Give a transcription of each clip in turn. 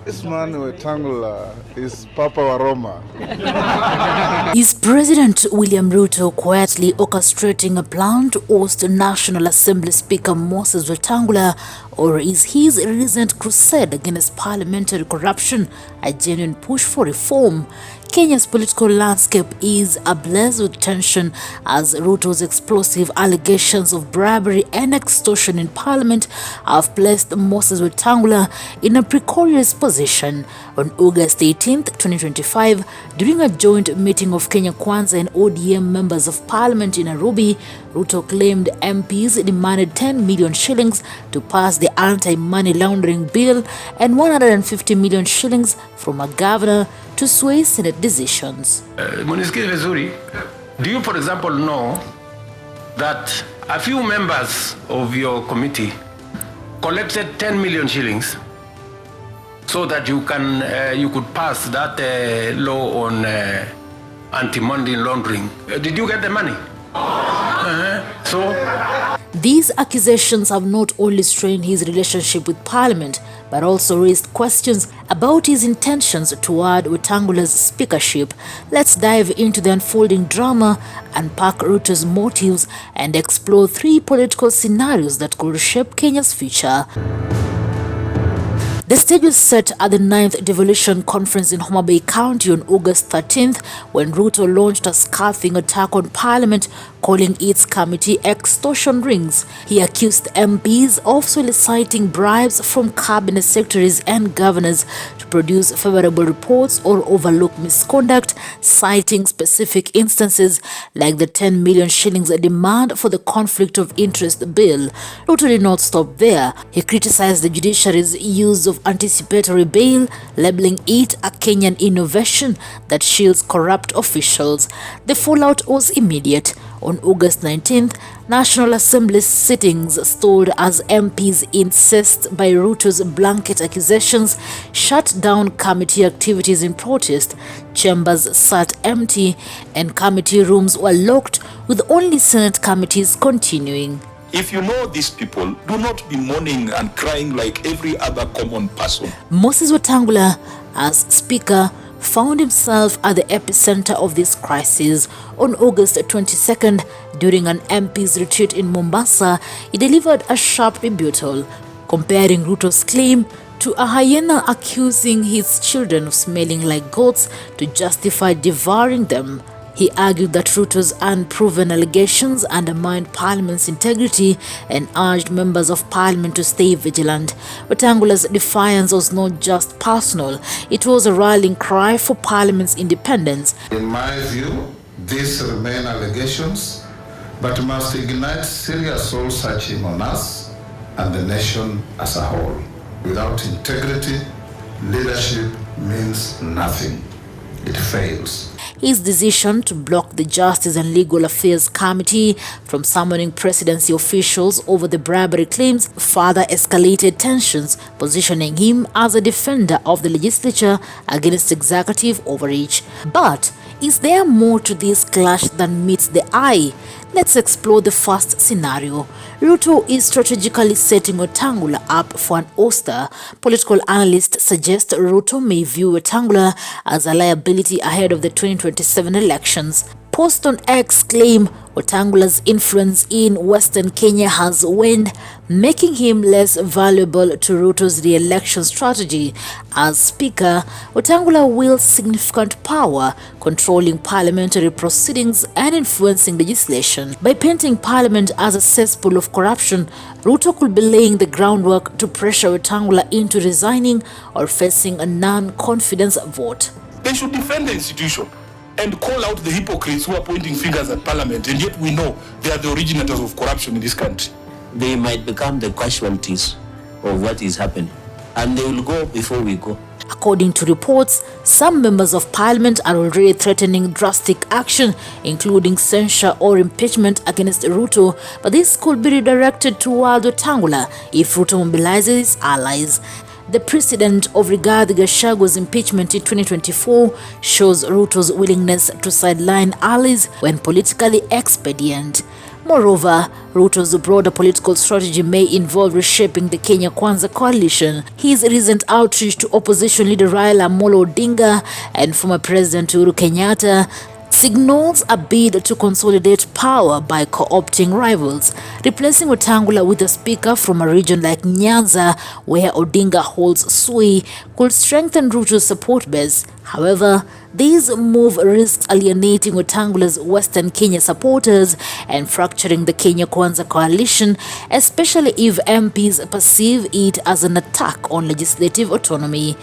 This man Wetangula is Papa wa Roma. Is President William Ruto quietly orchestrating a plan to oust National Assembly Speaker Moses Wetangula, or is his recent crusade against parliamentary corruption a genuine push for reform? Kenya's political landscape is ablaze with tension as Ruto's explosive allegations of bribery and extortion in parliament have placed Moses Wetangula in a precarious position. On August 18, 2025, during a joint meeting of Kenya Kwanza and ODM members of parliament in Nairobi, Ruto claimed MPs demanded 10 million shillings to pass the anti-money laundering bill and 150 million shillings from a governor to sway Senate decisions. Do you, for example, know that a few members of your committee collected 10 million shillings so that you could pass that law on anti-money laundering? Did you get the money? These accusations have not only strained his relationship with Parliament, but also raised questions about his intentions toward Wetangula's speakership. Let's dive into the unfolding drama, unpack Ruto's motives, and explore three political scenarios that could shape Kenya's future. The stage was set at the 9th Devolution Conference in Homa Bay County on August 13th when Ruto launched a scathing attack on Parliament, calling its committee extortion rings. He accused MPs of soliciting bribes from cabinet secretaries and governors to produce favorable reports or overlook misconduct, citing specific instances like the 10 million shillings demand for the conflict of interest bill. Ruto did not stop there. He criticized the judiciary's use of anticipatory bail, labeling it a Kenyan innovation that shields corrupt officials. The fallout was immediate. On August 19th, National Assembly sittings stalled as MPs incensed by Ruto's blanket accusations shut down committee activities in protest. Chambers sat empty and committee rooms were locked, with only Senate committees continuing. If you know these people, do not be mourning and crying like every other common person. Moses Wetangula, as Speaker, found himself at the epicenter of this crisis. On August 22nd, during an MP's retreat in Mombasa, he delivered a sharp rebuttal, comparing Ruto's claim to a hyena accusing his children of smelling like goats to justify devouring them. He argued that Ruto's unproven allegations undermined Parliament's integrity and urged members of Parliament to stay vigilant. Wetangula's defiance was not just personal, it was a rallying cry for Parliament's independence. In my view, these remain allegations, but must ignite serious soul searching on us and the nation as a whole. Without integrity, leadership means nothing. It fails. His decision to block the Justice and Legal Affairs Committee from summoning presidency officials over the bribery claims further escalated tensions, positioning him as a defender of the legislature against executive overreach. But is there more to this clash than meets the eye? Let's explore the first scenario. Ruto is strategically setting Wetangula up for an ouster. Political analysts suggest Ruto may view Wetangula as a liability ahead of the 2027 elections. Post on X claim Wetangula's influence in Western Kenya has waned, making him less valuable to Ruto's re-election strategy. As Speaker, Wetangula wields significant power, controlling parliamentary proceedings and influencing legislation. By painting Parliament as a cesspool of corruption, Ruto could be laying the groundwork to pressure Wetangula into resigning or facing a non-confidence vote. They should defend the institution and call out the hypocrites who are pointing fingers at Parliament, and yet we know they are the originators of corruption in this country. They might become the casualties of what is happening, and they will go before we go. According to reports, some members of Parliament are already threatening drastic action, including censure or impeachment against Ruto, but this could be redirected toward Wetangula if Ruto mobilizes his allies. The precedent of Rigathi Gachagua's impeachment in 2024 shows Ruto's willingness to sideline allies when politically expedient. Moreover, Ruto's broader political strategy may involve reshaping the Kenya Kwanza coalition. His recent outreach to opposition leader Raila Amolo Odinga and former President Uhuru Kenyatta signals a bid to consolidate power by co-opting rivals. Replacing Wetangula with a speaker from a region like Nyanza, where Odinga holds sway, could strengthen Ruto's support base. However, this move risks alienating Wetangula's Western Kenya supporters and fracturing the Kenya Kwanza coalition, especially if MPs perceive it as an attack on legislative autonomy.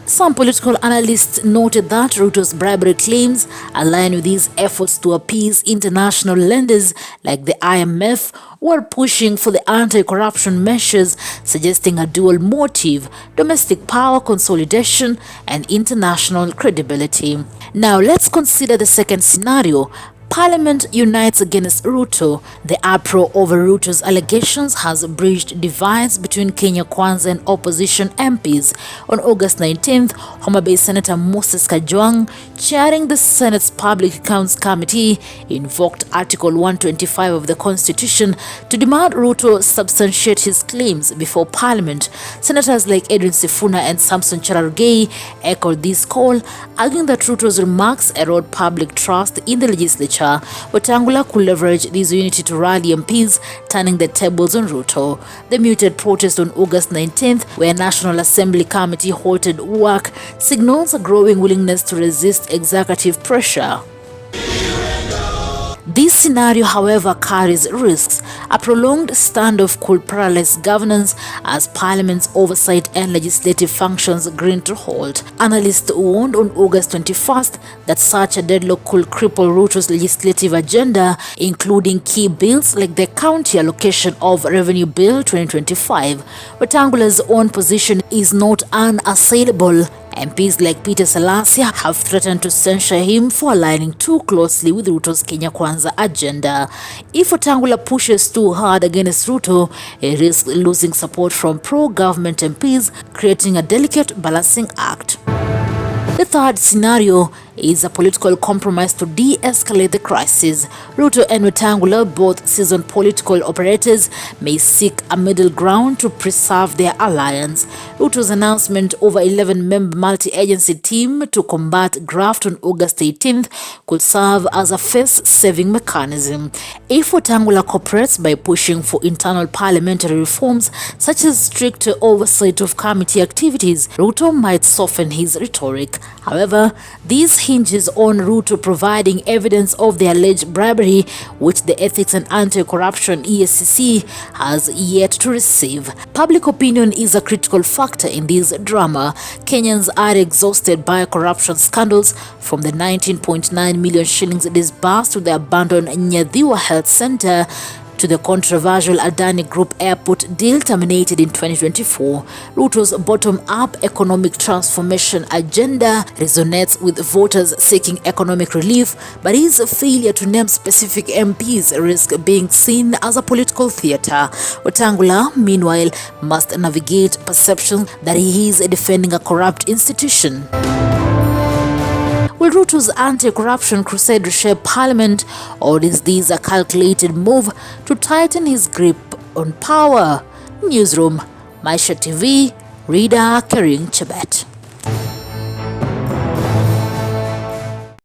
Some political analysts noted that Ruto's bribery claims align with these efforts to appease international lenders like the IMF, who are pushing for the anti-corruption measures, suggesting a dual motive: domestic power consolidation and international credibility. Now let's consider the second scenario. Parliament unites against Ruto. The uproar over Ruto's allegations has bridged divides between Kenya Kwanza and opposition MPs. On August 19th, Homa Bay Senator Moses Kajwang, chairing the Senate's Public Accounts Committee, invoked Article 125 of the Constitution to demand Ruto substantiate his claims before Parliament. Senators like Edwin Sifuna and Samson Cherargei echoed this call, arguing that Ruto's remarks erode public trust in the legislature. Wetangula could leverage this unity to rally MPs, turning the tables on Ruto. The muted protest on August 19th, where National Assembly Committee halted work, signals a growing willingness to resist executive pressure. This scenario, however, carries risks. A prolonged standoff could paralyze governance as Parliament's oversight and legislative functions grind to halt. Analysts warned on August 21st that such a deadlock could cripple Ruto's legislative agenda, including key bills like the County Allocation of Revenue Bill 2025. Wetangula's own position is not unassailable. MPs like Peter Salasya have threatened to censure him for aligning too closely with Ruto's Kenya Kwanza agenda. If Wetangula pushes too hard against Ruto, he risks losing support from pro-government MPs, creating a delicate balancing act. The third scenario is a political compromise to de-escalate the crisis. Ruto and Wetangula, both seasoned political operators, may seek a middle ground to preserve their alliance. Ruto's announcement over 11-member multi-agency team to combat graft on August 18th could serve as a face-saving mechanism. If Wetangula cooperates by pushing for internal parliamentary reforms, such as stricter oversight of committee activities, Ruto might soften his rhetoric. However, this hinges on Ruto providing evidence of the alleged bribery, which the Ethics and Anti-Corruption EACC has yet to receive. Public opinion is a critical factor in this drama. Kenyans are exhausted by corruption scandals, from the 19.9 million shillings disbursed to the abandoned Nyadhiwa Health Center to the controversial Adani Group airport deal terminated in 2024. Ruto's bottom-up economic transformation agenda resonates with voters seeking economic relief, but his failure to name specific MPs risks being seen as a political theater. Wetangula, meanwhile, must navigate perception that he is defending a corrupt institution. Will Ruto's anti-corruption crusade reshape Parliament, or is this a calculated move to tighten his grip on power? Newsroom, Maisha TV, reader Kering Chebet.